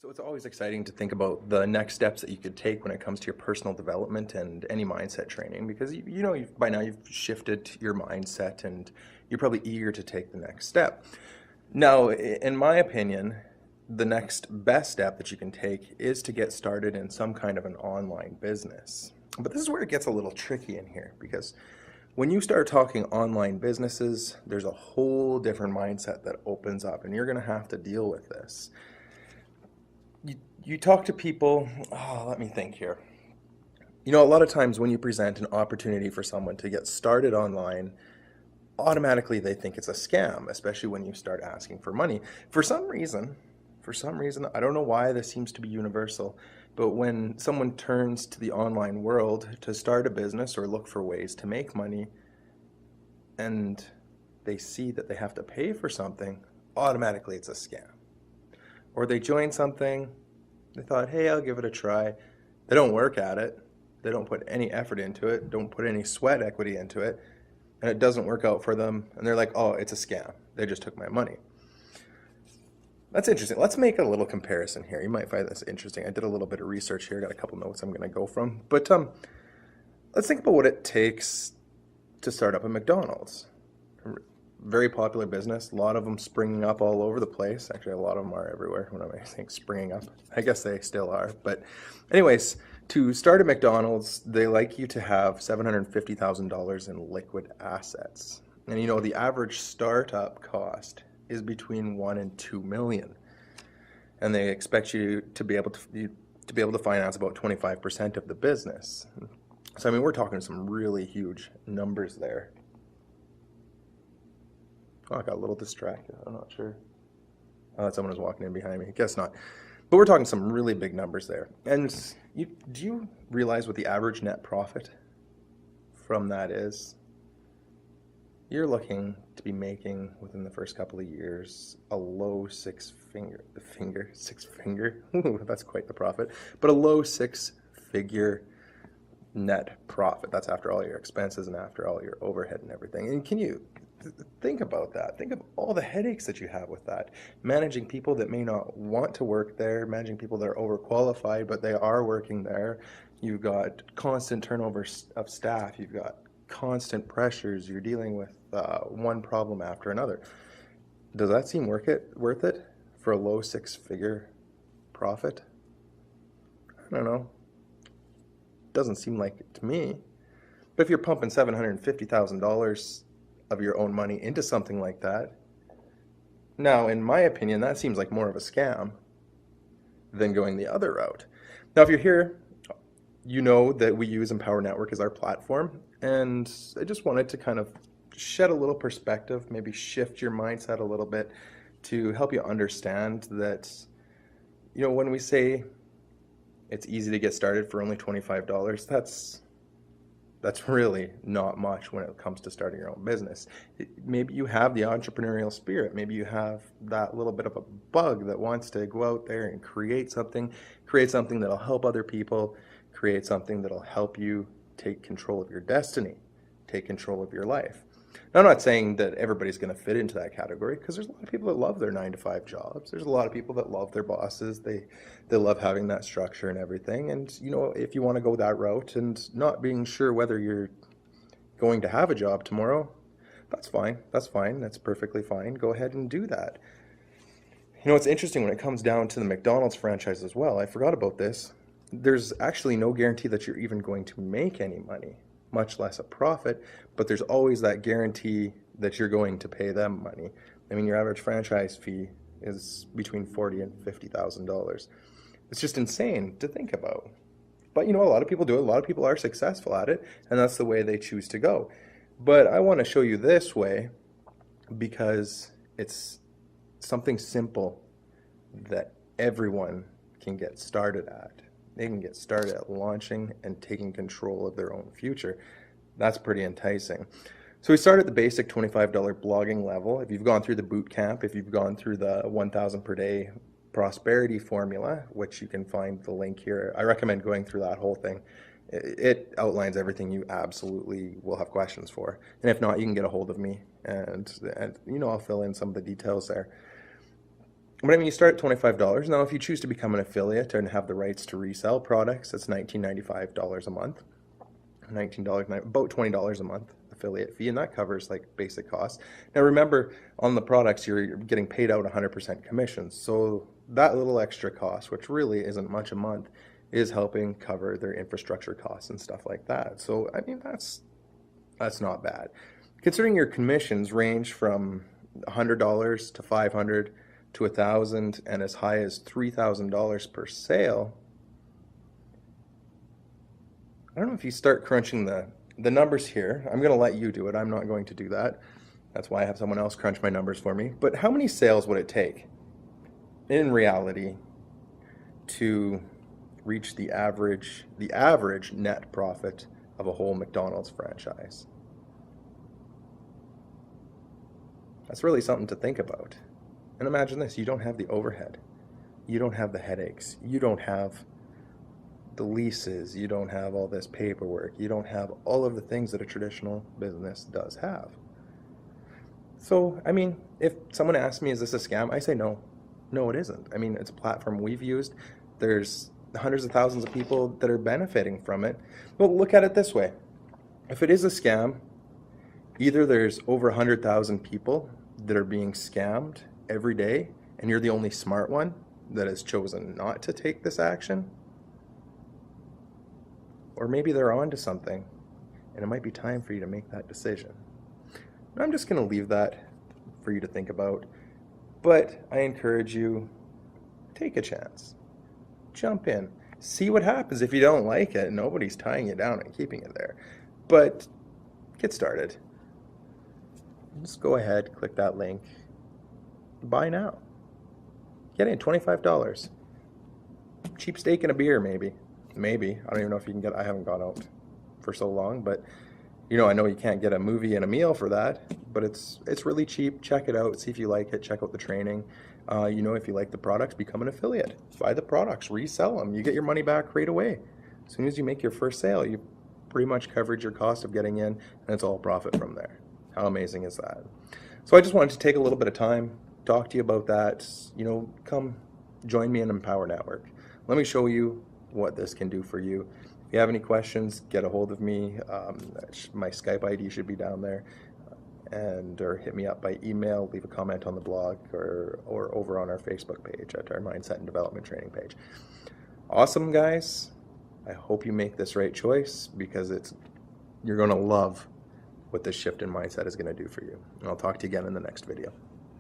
So it's always exciting to think about the next steps that you could take when it comes to your personal development and any mindset training because by now you've shifted your mindset and you're probably eager to take the next step. Now, in my opinion, the next best step that you can take is to get started in some kind of an online business. But this is where it gets a little tricky in here because when you start talking online businesses, there's a whole different mindset that opens up, and you're going to have to deal with this. You talk to people, let me think here. A lot of times when you present an opportunity for someone to get started online, automatically they think it's a scam, especially when you start asking for money. For some reason, I don't know why this seems to be universal, but when someone turns to the online world to start a business or look for ways to make money, and they see that they have to pay for something, automatically it's a scam. Or they join something, they thought, hey, I'll give it a try. They don't work at it. They don't put any effort into it, don't put any sweat equity into it, and it doesn't work out for them. And they're like, oh, it's a scam. They just took my money. That's interesting. Let's make a little comparison here. You might find this interesting. I did a little bit of research here. Got a couple notes I'm going to go from. But let's think about what it takes to start up a McDonald's. Very popular business. A lot of them springing up all over the place. Actually, a lot of them are everywhere. When I think springing up, I guess they still are. But anyways, to start a McDonald's, they like you to have $750,000 in liquid assets. And the average startup cost is between 1 and 2 million. And they expect you to be able to finance about 25% of the business. So we're talking some really huge numbers there. Oh, I got a little distracted. I'm not sure. I thought someone was walking in behind me. Guess not. But we're talking some really big numbers there. And do you realize what the average net profit from that is? You're looking to be making within the first couple of years a low six figure. Ooh, that's quite the profit. But a low six-figure net profit. That's after all your expenses and after all your overhead and everything. And can you think about that? Think of all the headaches that you have with that. Managing people that may not want to work there, managing people that are overqualified, but they are working there. You've got constant turnover of staff. You've got constant pressures. You're dealing with one problem after another. Does that seem worth it for a low six-figure profit? I don't know. Doesn't seem like it to me. But if you're pumping $750,000 of your own money into something like that, now, in my opinion, that seems like more of a scam than going the other route. Now, if you're here, you know that we use Empower Network as our platform, and I just wanted to kind of shed a little perspective, maybe shift your mindset a little bit to help you understand that, when we say it's easy to get started for only $25, that's really not much when it comes to starting your own business. Maybe you have the entrepreneurial spirit. Maybe you have that little bit of a bug that wants to go out there and create something that'll help other people, create something that'll help you take control of your destiny, take control of your life. Now, I'm not saying that everybody's going to fit into that category, because there's a lot of people that love their 9-to-5 jobs. There's a lot of people that love their bosses. They love having that structure and everything. And, if you want to go that route and not being sure whether you're going to have a job tomorrow, that's fine. That's fine. That's perfectly fine. Go ahead and do that. It's interesting when it comes down to the McDonald's franchise as well. I forgot about this. There's actually no guarantee that you're even going to make any money, much less a profit, but there's always that guarantee that you're going to pay them money. Your average franchise fee is between $40,000 and $50,000. It's just insane to think about. But a lot of people do it. A lot of people are successful at it, and that's the way they choose to go. But I want to show you this way because it's something simple that everyone can get started at. They can get started at launching and taking control of their own future. That's pretty enticing. So we start at the basic $25 blogging level. If you've gone through the boot camp, if you've gone through the 1,000 per day prosperity formula, which you can find the link here, I recommend going through that whole thing. It outlines everything you absolutely will have questions for. And if not, you can get a hold of me and I'll fill in some of the details there. But I mean, you start at $25. Now, if you choose to become an affiliate and have the rights to resell products, that's $19.95 a month. $19, about $20 a month affiliate fee, and that covers like basic costs. Now remember, on the products you're getting paid out 100% commissions, so that little extra cost, which really isn't much a month, is helping cover their infrastructure costs and stuff like that. So I mean, that's not bad. Considering your commissions range from $100 to $500 to $1,000 and as high as $3,000 per sale, I don't know if you start crunching the numbers here. I'm going to let you do it. I'm not going to do that. That's why I have someone else crunch my numbers for me. But how many sales would it take in reality to reach the average net profit of a whole McDonald's franchise? That's really something to think about. And imagine this, you don't have the overhead. You don't have the headaches. You don't have the leases, you don't have all this paperwork, you don't have all of the things that a traditional business does have. So, I mean, if someone asks me, is this a scam? I say no. No, it isn't. I mean, it's a platform we've used. There's hundreds of thousands of people that are benefiting from it. Well, look at it this way. If it is a scam, either there's over 100,000 people that are being scammed every day, and you're the only smart one that has chosen not to take this action, or maybe they're onto something, and it might be time for you to make that decision. I'm just going to leave that for you to think about, but I encourage you, take a chance. Jump in. See what happens. If you don't like it, nobody's tying you down and keeping it there. But get started. Just go ahead, click that link. Buy now. Get in, $25. Cheap steak and a beer, maybe. Maybe. I don't even know if you can get, I haven't gone out for so long, but I know you can't get a movie and a meal for that, but it's really cheap. Check it out, see if you like it, check out the training. If you like the products, become an affiliate. Buy the products, resell them. You get your money back right away. As soon as you make your first sale, you pretty much covered your cost of getting in, and it's all profit from there. How amazing is that? So I just wanted to take a little bit of time, talk to you about that. Come join me in Empower Network. Let me show you what this can do for you. If you have any questions, get a hold of me. My Skype ID should be down there, or hit me up by email, leave a comment on the blog, or over on our Facebook page at our Mindset and Development Training page. Awesome, guys. I hope you make this right choice, because you're going to love what this shift in mindset is going to do for you. And I'll talk to you again in the next video.